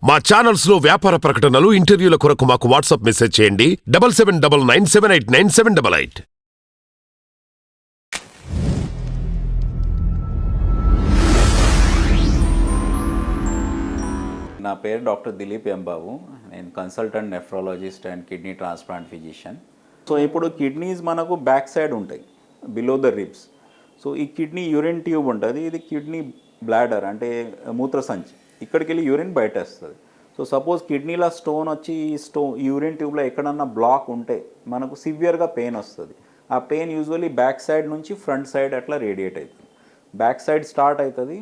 మా ఛానల్స్ లో వ్యాపార ప్రకటనలు ఇంటర్వ్యూల కొరకు మాకు వాట్సాప్ మెసేజ్ చేయండి 7799978978. నా పేరు డాక్టర్ దిలీప్ ఎంబాబు. నేను consultant nephrologist and kidney transplant physician. So ఇప్పుడు కిడ్నీస్ మనకు బ్యాక్ సైడ్ ఉంటాయి, బిలో ద రిబ్స్. సో ఈ కిడ్నీ యూరిన్ ట్యూబ్ ఉంటుంది, ఇది కిడ్నీ బ్లాడర్ అంటే మూత్రసంచి. ఇక్కడికి వెళ్ళి యూరిన్ బయట వస్తుంది. సో సపోజ్ కిడ్నీలో స్టోన్ వచ్చి ఈ యూరిన్ ట్యూబ్లో ఎక్కడన్నా బ్లాక్ ఉంటే మనకు సివియర్గా పెయిన్ వస్తుంది. ఆ పెయిన్ యూజువల్లీ బ్యాక్ సైడ్ నుంచి ఫ్రంట్ సైడ్ అట్లా రేడియేట్ అవుతుంది. బ్యాక్ సైడ్ స్టార్ట్ అవుతుంది,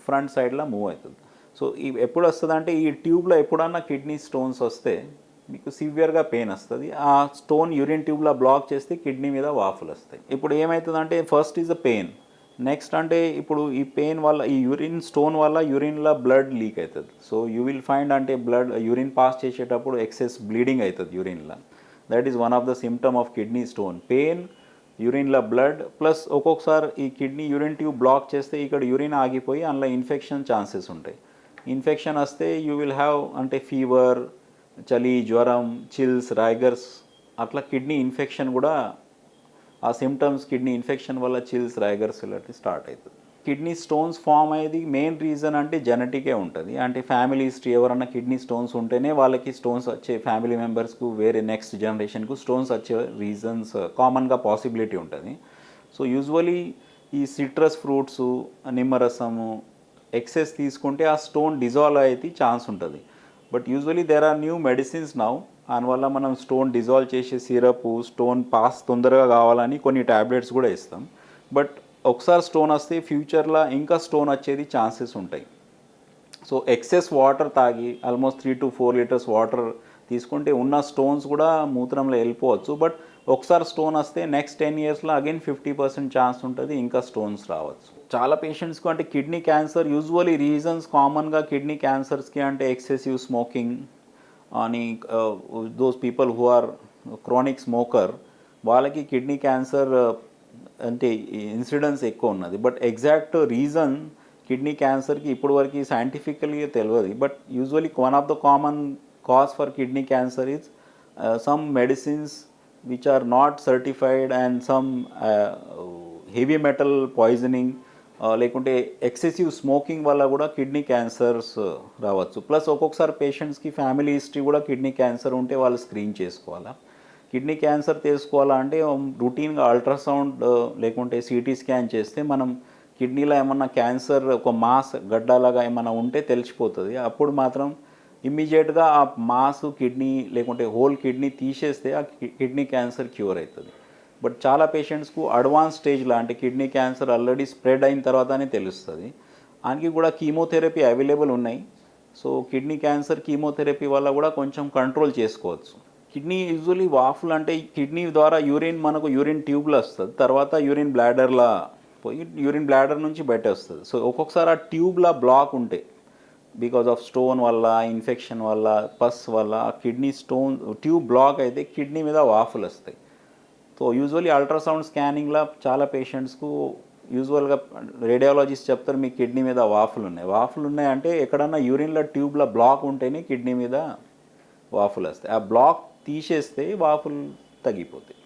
ఫ్రంట్ సైడ్లో మూవ్ అవుతుంది. సో ఎప్పుడు వస్తుంది అంటే ఈ ట్యూబ్లో ఎప్పుడన్నా కిడ్నీ స్టోన్స్ వస్తే మీకు సివియర్గా పెయిన్ వస్తుంది. ఆ స్టోన్ యూరిన్ ట్యూబ్లో బ్లాక్ చేస్తే కిడ్నీ మీద వాఫులు వస్తాయి. ఇప్పుడు ఏమవుతుందంటే first is a pain, next అంటే ఇప్పుడు ఈ పెయిన్ వల్ల ఈ యూరిన్ స్టోన్ వల్ల యూరిన్లో బ్లడ్ లీక్ అవుతుంది. సో యూ విల్ ఫైండ్ అంటే బ్లడ్ యూరిన్ పాస్ చేసేటప్పుడు ఎక్సెస్ బ్లీడింగ్ అవుతుంది యూరిన్లో. That is one of the symptom of kidney stone. Pain, యూరిన్లో బ్లడ్, ప్లస్ ఒక్కొక్కసారి ఈ కిడ్నీ యూరిన్ ట్యూబ్ బ్లాక్ చేస్తే ఇక్కడ యూరిన్ ఆగిపోయి అందులో ఇన్ఫెక్షన్ ఛాన్సెస్ ఉంటాయి. ఇన్ఫెక్షన్ వస్తే యూ విల్ హ్యావ్ అంటే ఫీవర్, చలి, జ్వరం, చిల్స్, రైగర్స్, అట్లా కిడ్నీ ఇన్ఫెక్షన్ కూడా ఆ సిమ్టమ్స్ కిడ్నీ ఇన్ఫెక్షన్ వల్ల చిల్స్, రైగర్స్ ఇలాంటి స్టార్ట్ అవుతుంది. కిడ్నీ స్టోన్స్ ఫామ్ అయ్యేది మెయిన్ రీజన్ అంటే జెనెటికే ఉంటుంది. అంటే ఫ్యామిలీ హిస్టరీ, ఎవరన్నా కిడ్నీ స్టోన్స్ ఉంటేనే వాళ్ళకి స్టోన్స్ వచ్చే, ఫ్యామిలీ మెంబర్స్కు వేరే నెక్స్ట్ జనరేషన్కు స్టోన్స్ వచ్చే రీజన్స్ కామన్గా పాసిబిలిటీ ఉంటుంది. సో యూజువలీ ఈ సిట్రస్ ఫ్రూట్స్, నిమ్మరసము ఎక్సెస్ తీసుకుంటే ఆ స్టోన్ డిజాల్వ్ అయితే ఛాన్స్ ఉంటుంది. But usually there are new medicines now, దానివల్ల మనం స్టోన్ డిజాల్వ్ చేసే సిరప్, స్టోన్ పాస్ తొందరగా కావాలని కొన్ని ట్యాబ్లెట్స్ కూడా ఇస్తాం. బట్ ఒకసారి స్టోన్ వస్తే ఫ్యూచర్లో ఇంకా స్టోన్ వచ్చేది ఛాన్సెస్ ఉంటాయి. సో ఎక్సెస్ వాటర్ తాగి ఆల్మోస్ట్ 3 to 4 లీటర్స్ వాటర్ తీసుకుంటే ఉన్న స్టోన్స్ కూడా మూత్రంలో వెళ్ళిపోవచ్చు. బట్ ఒకసారి స్టోన్ వస్తే నెక్స్ట్ 10 yearsలో అగైన్ 50% ఛాన్స్ ఉంటుంది ఇంకా స్టోన్స్ రావచ్చు. చాలా పేషెంట్స్కు అంటే కిడ్నీ క్యాన్సర్ యూజువలీ రీజన్స్ కామన్గా కిడ్నీ క్యాన్సర్స్కి అంటే ఎక్సెసివ్ స్మోకింగ్ అని, those people who are chronic smoker వాళ్ళకి కిడ్నీ క్యాన్సర్ అంటే ఇన్సిడెన్స్ ఎక్కువ ఉన్నది. బట్ ఎగ్జాక్ట్ రీజన్ కిడ్నీ క్యాన్సర్కి ఇప్పటివరకు సైంటిఫికలీ తెలియదు. But usually one of the common cause for kidney cancer is some medicines which are not certified and some heavy metal poisoning, లేకుంటే excessive smoking వల్ల కూడా kidney cancers రావచ్చు. Plus ఒక్కొక్కసారి పేషెంట్స్కి family history కూడా కిడ్నీ క్యాన్సర్ ఉంటే వాళ్ళు screen చేసుకోవాలా. కిడ్నీ క్యాన్సర్ తెలుసుకోవాలంటే రొటీన్గా అల్ట్రాసౌండ్ లేకుంటే సిటీ స్కాన్ చేస్తే మనం కిడ్నీలో ఏమన్నా క్యాన్సర్ ఒక మాస్ గడ్డలాగా ఏమన్నా ఉంటే తెలిసిపోతుంది. అప్పుడు మాత్రం ఇమ్మీడియట్గా ఆ మాస్ కిడ్నీ లేకుంటే హోల్ కిడ్నీ తీసేస్తే ఆ కిడ్నీ క్యాన్సర్ క్యూర్ అవుతుంది. బట్ చాలా పేషెంట్స్కు అడ్వాన్స్ స్టేజ్లో అంటే కిడ్నీ క్యాన్సర్ ఆల్రెడీ స్ప్రెడ్ అయిన తర్వాతనే తెలుస్తుంది. దానికి కూడా కీమోథెరపీ అవైలబుల్ ఉన్నాయి. సో కిడ్నీ క్యాన్సర్ కీమోథెరపీ వల్ల కూడా కొంచెం కంట్రోల్ చేసుకోవచ్చు. కిడ్నీ యూజువలీ వాఫుల్ అంటే కిడ్నీ ద్వారా యూరిన్ మనకు యూరిన్ ట్యూబ్లో వస్తుంది, తర్వాత యూరిన్ బ్లాడర్లా పోయి యూరిన్ బ్లాడర్ నుంచి బయట వస్తుంది. సో ఒక్కొక్కసారి ఆ ట్యూబ్లా బ్లాక్ ఉంటే బికాజ్ ఆఫ్ స్టోన్ వల్ల, ఇన్ఫెక్షన్ వల్ల, పస్ వల్ల ఆ కిడ్నీ స్టోన్ ట్యూబ్ బ్లాక్ అయితే కిడ్నీ మీద వాఫులు వస్తాయి. సో యూజువల్లీ అల్ట్రాసౌండ్ స్కానింగ్లో చాలా పేషెంట్స్కు యూజువల్గా రేడియాలజిస్ట్ చెప్తారు మీ కిడ్నీ మీద వాఫులు ఉన్నాయి. వాఫులు ఉన్నాయంటే ఎక్కడన్నా యూరిన్లో ట్యూబ్లో బ్లాక్ ఉంటేనే కిడ్నీ మీద వాఫులు వస్తాయి. ఆ బ్లాక్ తీసేస్తే వాఫులు తగ్గిపోతాయి.